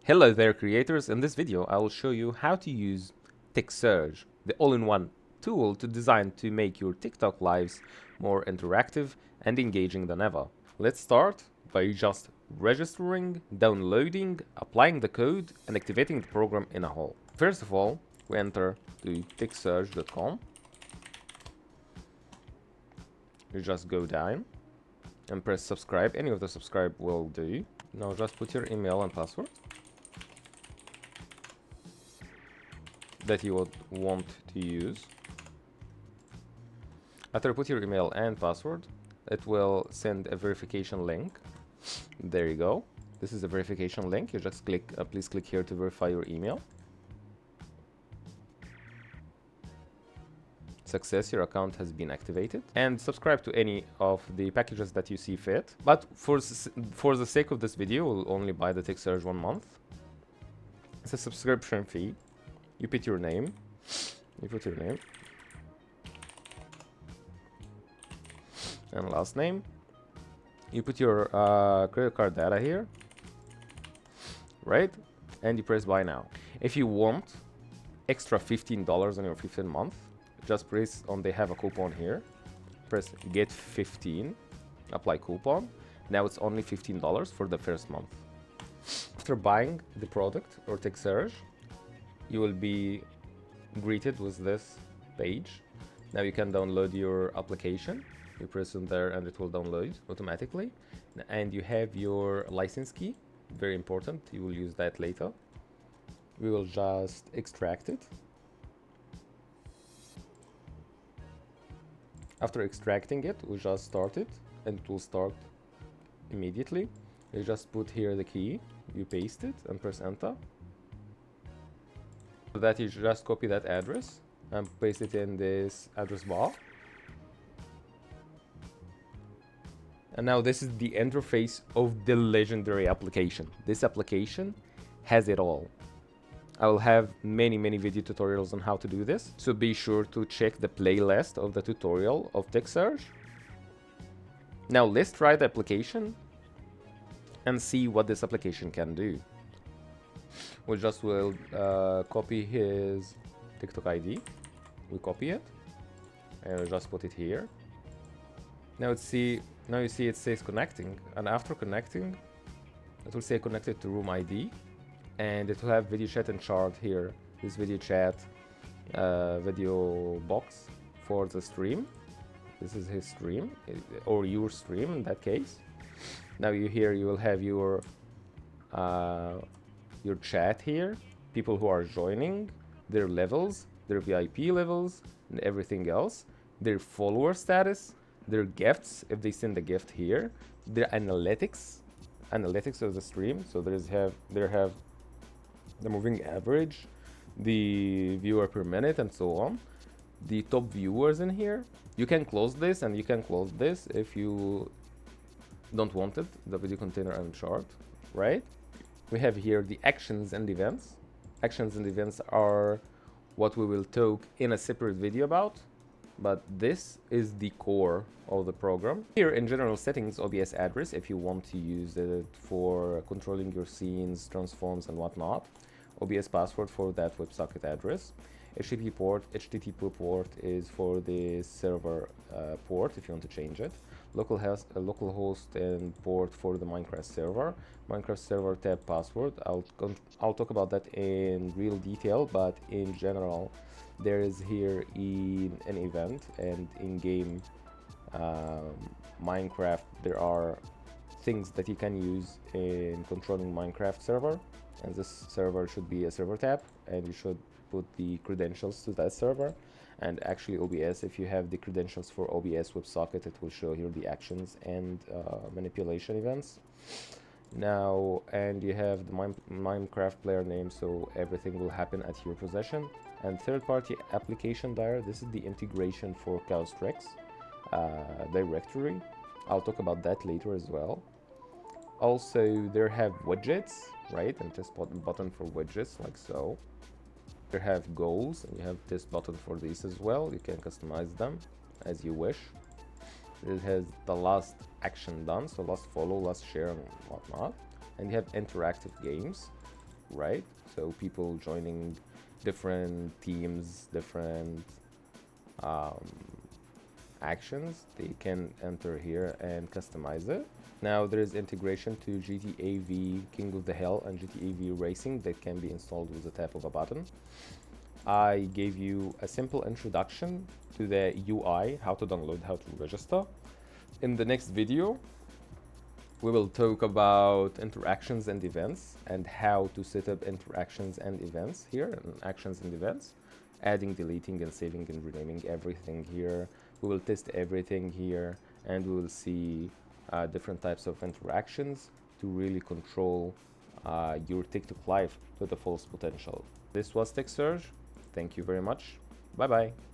Hello there creators, in this video I will show you how to use Tiksurge, the all-in-one tool to make your TikTok lives more interactive and engaging than ever. Let's start by just registering, downloading, applying the code and activating the program in a whole. First of all, we enter to tiksurge.com. You just go down and press subscribe. Any of the subscribe will do. Now just put your email and password that you would want to use. After you put your email and password, it will send a verification link. There you go. This is a verification link. You just click, please click here to verify your email. Success, your account has been activated, and subscribe to any of the packages that you see fit. But for the sake of this video, we'll only buy the Tiksurge 1 month. It's a subscription fee. You put your name. And last name. You put your credit card data here, right? And you press buy now. If you want extra $15 on your 15th month, just press on they have a coupon here. Press get 15, apply coupon. Now it's only $15 for the first month. After buying the product or Tiksurge, you will be greeted with this page. Now you can download your application. You press on there and it will download automatically. And you have your license key, very important. You will use that later. We will just extract it. After extracting it, we just start it and it will start immediately. You just put here the key, you paste it and press enter. So that you just copy that address and paste it in this address bar. And now this is the interface of the legendary application. This application has it all. I will have many video tutorials on how to do this, so be sure to check the playlist of the tutorial of Tiksurge. Now let's try the application and see what this application can do. We just will copy his TikTok ID. We copy it and we just put it here. Now you see it says connecting, and after connecting it will say connected to room ID, and it will have video chat and chart here. This video chat video box for the stream. This is his stream, or your stream in that case. Now you will have your chat here, people who are joining, their levels, their VIP levels and everything else, their follower status, their gifts if they send a gift here, their analytics of the stream. So they have the moving average, the viewer per minute and so on, the top viewers in here. You can close this and you can close this if you don't want it, the video container and chart, right? We have here the actions and events. Actions and events are what we will talk in a separate video about, but this is the core of the program. Here in general settings, OBS address, if you want to use it for controlling your scenes, transforms and whatnot. OBS password for that WebSocket address. HTTP port is for the server port if you want to change it. Local host and port for the Minecraft server tab password. I'll talk about that in real detail, but in general there is here in an event and in-game Minecraft there are things that you can use in controlling Minecraft server, and this server should be a server tab, and you should put the credentials to that server. And actually OBS, if you have the credentials for OBS WebSocket, it will show here the actions and manipulation events. Now, and you have the Minecraft player name, so everything will happen at your possession. And third-party application dir, this is the integration for Tiksurge directory. I'll talk about that later as well. Also, there have widgets, right? And this button for widgets, like so. There have goals, and you have this button for these as well. You can customize them as you wish. It has the last action done, so last follow, last share and whatnot. And you have interactive games. right? So people joining different teams, different actions, they can enter here and customize it. Now there is integration to GTA V King of the Hill and GTA V Racing that can be installed with the tap of a button. I gave you a simple introduction to the UI, how to download, how to register. In the next video, we will talk about interactions and events and how to set up interactions and events here, and actions and events, adding, deleting, and saving and renaming everything here. We will test everything here, and we will see different types of interactions to really control your TikTok life to the fullest potential. This was Tiksurge. Thank you very much. Bye bye.